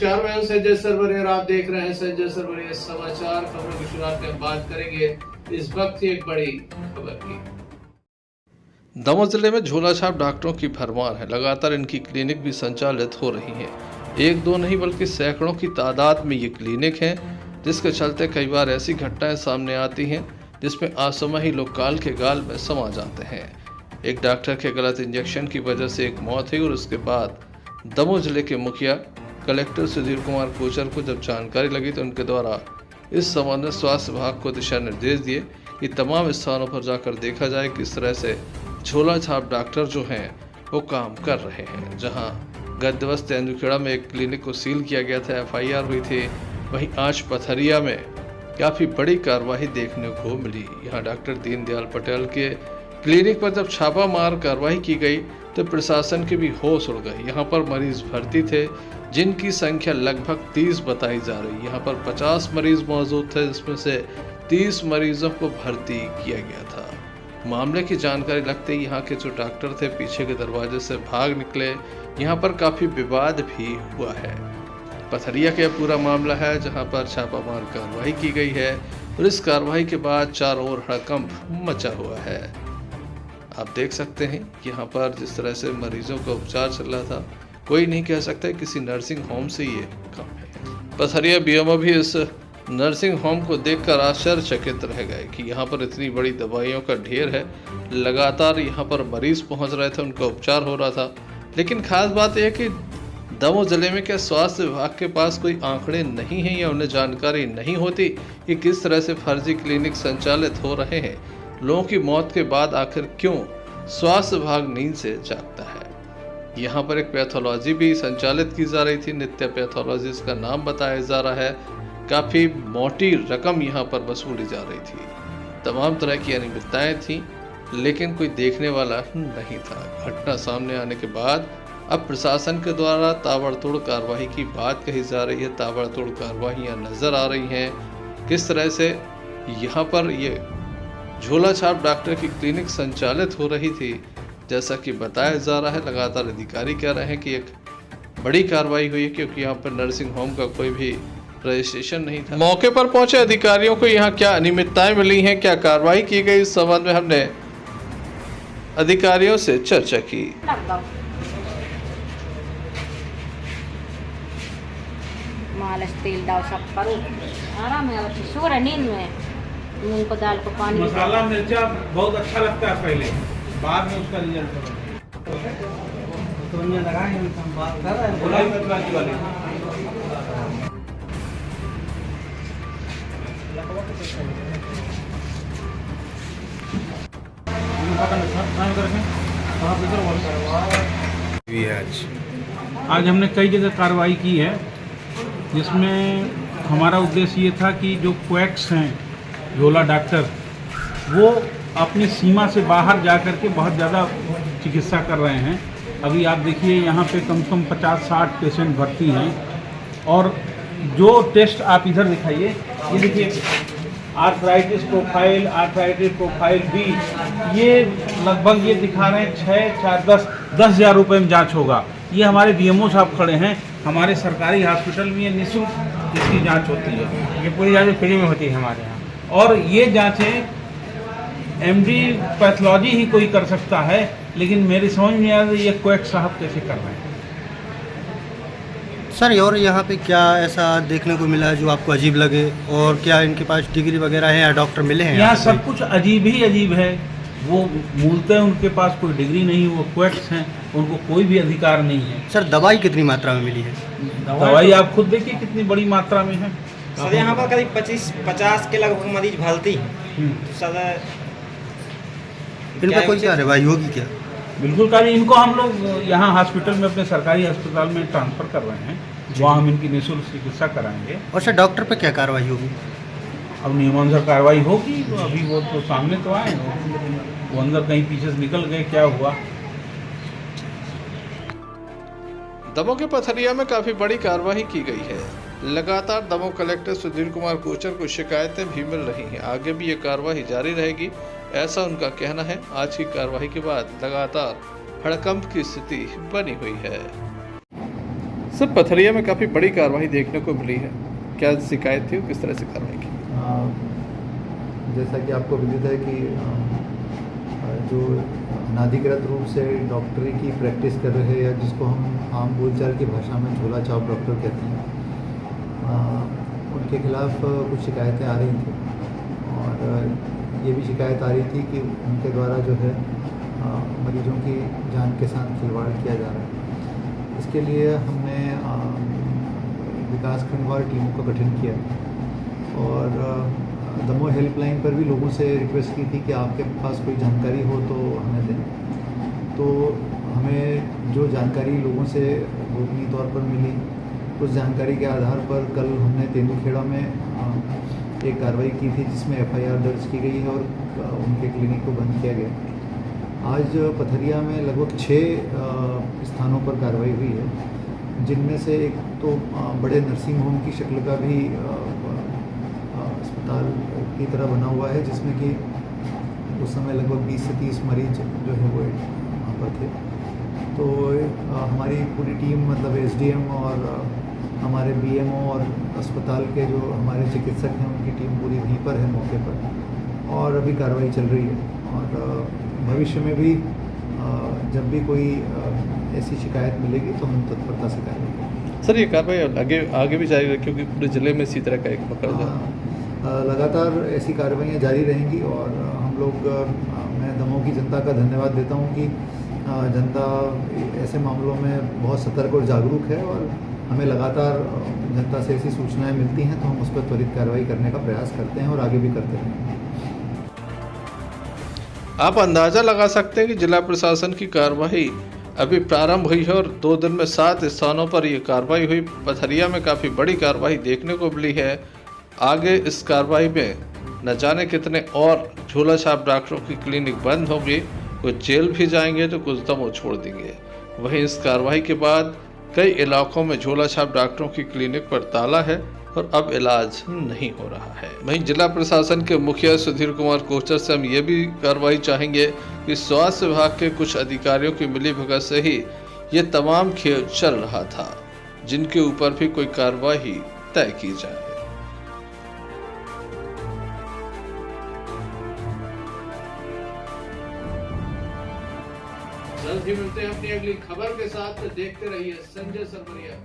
नमस्कार, मैं हूं संजय सरवरे और आप देख रहे हैं संजय सरवरे समाचार। खबरों की शुरुआत में बात करेंगे इस वक्त की एक बड़ी खबर की। दमोह जिले में झोलाछाप डॉक्टरों की भरमार है। लगातार इनकी क्लिनिक भी संचालित हो रही हैं। एक दो नहीं बल्कि सैकड़ों की तादाद में ये क्लिनिक हैं, जिसके चलते कई बार ऐसी घटनाएं सामने आती हैं जिसमें असमय ही लोग काल के गाल में समा जाते हैं। एक डॉक्टर के गलत इंजेक्शन की वजह से एक मौत हुई और उसके बाद दमोह जिले के मुखिया कलेक्टर सुधीर कुमार कोचर को जब जानकारी लगी तो उनके द्वारा इस संबंध में स्वास्थ्य विभाग को दिशा निर्देश दिए कि तमाम स्थानों पर जाकर देखा जाए किस तरह से झोला छाप डॉक्टर जो हैं वो काम कर रहे हैं। जहां गत दिवस तेंदुखेड़ा में एक क्लिनिक को सील किया गया था, FIR हुई थी, वहीं आज पथरिया में काफ़ी बड़ी कार्रवाई देखने को मिली। यहाँ डॉक्टर दीनदयाल पटेल के क्लिनिक पर जब छापा मार कार्रवाई की गई तो प्रशासन की भी होश उड़ गई। यहाँ पर मरीज भर्ती थे जिनकी संख्या लगभग 30 बताई जा रही। यहाँ पर 50 मरीज मौजूद थे, जिसमें से 30 मरीजों को भर्ती किया गया था। मामले की जानकारी लगते ही यहाँ के जो डॉक्टर थे पीछे के दरवाजे से भाग निकले। यहाँ पर काफ़ी विवाद भी हुआ है। पथरिया का पूरा मामला है जहाँ पर छापामार कार्रवाई की गई है और इस कार्रवाई के बाद चारों ओर हड़कंप मचा हुआ है। आप देख सकते हैं यहाँ पर जिस तरह से मरीजों का उपचार चल रहा था, कोई नहीं कह सकता किसी नर्सिंग होम से ये कम है। पथरिया BMO भी इस नर्सिंग होम को देखकर आश्चर्यचकित रह गए कि यहाँ पर इतनी बड़ी दवाइयों का ढेर है। लगातार यहाँ पर मरीज पहुँच रहे थे, उनका उपचार हो रहा था। लेकिन खास बात यह है कि दमोह जिले में क्या स्वास्थ्य विभाग के पास कोई आंकड़े नहीं हैं या उन्हें जानकारी नहीं होती कि किस तरह से फर्जी क्लिनिक संचालित हो रहे हैं। लोगों की मौत के बाद आखिर क्यों स्वास्थ्य विभाग नींद से जागता है। यहाँ पर एक पैथोलॉजी भी संचालित की जा रही थी, नित्य पैथोलॉजी इसका नाम बताया जा रहा है। काफ़ी मोटी रकम यहाँ पर वसूली जा रही थी। तमाम तरह की अनियमितताएं थी, लेकिन कोई देखने वाला नहीं था। घटना सामने आने के बाद अब प्रशासन के द्वारा ताबड़तोड़ कार्रवाई की बात कही जा रही है। ताबड़तोड़ कार्रवाइयाँ नजर आ रही हैं। किस तरह से यहाँ पर ये झोला छाप डॉक्टर की क्लिनिक संचालित हो रही थी, जैसा कि बताया जा रहा है। लगातार अधिकारी कह रहे हैं कि एक बड़ी कार्रवाई हुई है, क्योंकि यहाँ पर नर्सिंग होम का कोई भी रजिस्ट्रेशन नहीं था। मौके पर पहुंचे अधिकारियों को यहाँ क्या अनियमितताएं मिली हैं, क्या कार्रवाई की गई, इस संबंध में हमने अधिकारियों से चर्चा की। मालिश तेल दाव सब करो, आराम है, सो रहे नींद में। मूंग को दाल को पानी मसाला मिर्चा बहुत अच्छा लगता है पहले, बाद में उसका रिजल्ट आज हमने कई जगह कार्रवाई की है, जिसमें हमारा उद्देश्य ये था कि जो क्वैक्स हैं, झोला डॉक्टर, वो अपनी सीमा से बाहर जा कर के बहुत ज़्यादा चिकित्सा कर रहे हैं। अभी आप देखिए यहाँ पे कम से कम 50-60 पेशेंट भर्ती हैं। और जो टेस्ट आप इधर दिखाइए, ये देखिए आर्थराइटिस प्रोफाइल बी, ये लगभग ये दिखा रहे हैं 6-4-10 हज़ार रुपये में जाँच होगा। ये हमारे BMO साहब खड़े हैं। हमारे सरकारी हॉस्पिटल में ये निःशुल्क इसकी जाँच होती है। ये पूरी जाँच फ्री में होती है हमारे यहाँ। और ये जांचें MD पैथोलॉजी ही कोई कर सकता है, लेकिन मेरी समझ में आ रही है ये क्वैक साहब कैसे कर रहे हैं। सर, और यहाँ पे क्या ऐसा देखने को मिला है जो आपको अजीब लगे, और क्या इनके पास डिग्री वगैरह है या डॉक्टर मिले हैं? यहाँ सब कुछ अजीब ही अजीब है। वो मूलतः उनके पास कोई डिग्री नहीं, वो क्वैक्स हैं, उनको कोई भी अधिकार नहीं है। सर, दवाई कितनी मात्रा में मिली है? दवाई आप खुद देखिए कितनी बड़ी मात्रा में है। सर, यहाँ पर करीब 25-50 के लगभग मरीज भर्ती हैं। सर, इनका कोई कार्रवाई होगी क्या? बिल्कुल कार्य, इनको हम लोग यहाँ हॉस्पिटल में, अपने सरकारी अस्पताल में ट्रांसफ़र कर रहे हैं, वहाँ हम इनकी निःशुल्क चिकित्सा कराएंगे। और सर, डॉक्टर पे क्या कार्रवाई होगी? अब नियमानुसार कार्रवाई होगी। तो अभी वो तो सामने तो आए, वो अंदर कहीं पीछे से निकल गए, क्या हुआ। दमोह के पथरिया में काफी बड़ी कार्रवाई की गई है। लगातार दमोह कलेक्टर सुधीर कुमार कोचर को शिकायतें भी मिल रही हैं। आगे भी ये कार्रवाई जारी रहेगी, ऐसा उनका कहना है। आज की कार्रवाई के बाद लगातार हड़कंप की स्थिति बनी हुई है। सर, पथरिया में काफ़ी बड़ी कार्रवाई देखने को मिली है, क्या शिकायत थी और किस तरह से कार्रवाई की? जैसा कि आपको विदित है कि जो अनाधिकृत रूप से डॉक्टरी की प्रैक्टिस कर रहे हैं या जिसको हम आम बोलचाल की भाषा में झोला छाप डॉक्टर कहते हैं, उनके खिलाफ कुछ शिकायतें आ रही थी और ये भी शिकायत आ रही थी कि उनके द्वारा जो है मरीजों की जान के साथ खिलवाड़ किया जा रहा है। इसके लिए हमने विकास खंडवार टीमों का गठन किया और दमोह हेल्पलाइन पर भी लोगों से रिक्वेस्ट की थी कि आपके पास कोई जानकारी हो तो हमें दें। तो हमें जो जानकारी लोगों से गोपनीय तौर पर मिली, उस जानकारी के आधार पर कल हमने तेंदुखेड़ा में एक कार्रवाई की थी जिसमें FIR दर्ज की गई है और उनके क्लिनिक को बंद किया गया। आज पथरिया में लगभग 6 स्थानों पर कार्रवाई हुई है, जिनमें से एक तो बड़े नर्सिंग होम की शक्ल का भी अस्पताल की तरह बना हुआ है, जिसमें कि उस समय लगभग 20 से 30 मरीज जो है वो वहाँ पर थे। तो हमारी पूरी टीम, मतलब SDM और हमारे BMO और अस्पताल के जो हमारे चिकित्सक हैं उनकी टीम पूरी वहीं पर है मौके पर और अभी कार्रवाई चल रही है। और भविष्य में भी जब भी कोई ऐसी शिकायत मिलेगी तो हम तत्परता से कार्रवाई करेंगे। सर, ये कार्रवाई आगे भी जारी रहेगी क्योंकि पूरे ज़िले में इसी तरह का एक पकड़ लगातार ऐसी कार्रवाइयाँ जारी रहेंगी और हम लोग, मैं दमोह की जनता का धन्यवाद देता हूँ कि जनता ऐसे मामलों में बहुत सतर्क और जागरूक है और हमें लगातार जनता से ऐसी सूचनाएं मिलती हैं तो हम उस पर त्वरित कार्रवाई करने का प्रयास करते हैं और आगे भी करते रहेंगे। आप अंदाज़ा लगा सकते हैं कि जिला प्रशासन की कार्रवाई अभी प्रारंभ हुई है और 2 दिन में 7 स्थानों पर यह कार्रवाई हुई। पथरिया में काफ़ी बड़ी कार्रवाई देखने को मिली है। आगे इस कार्रवाई में न जाने कितने और झोला छाप डॉक्टरों की क्लिनिक बंद होगी, कुछ जेल भी जाएंगे तो कुछ दमोह छोड़ देंगे। वहीं इस कार्रवाई के बाद कई इलाकों में झोला छाप डॉक्टरों की क्लिनिक पर ताला है और अब इलाज नहीं हो रहा है। वहीं जिला प्रशासन के मुखिया सुधीर कुमार कोचर से हम ये भी कार्रवाई चाहेंगे कि स्वास्थ्य विभाग के कुछ अधिकारियों की मिलीभगत से ही ये तमाम खेल चल रहा था, जिनके ऊपर भी कोई कार्रवाई तय की जाए। जल्द ही मिलते हैं अपनी अगली खबर के साथ। देखते रहिए संजय सरवरिया।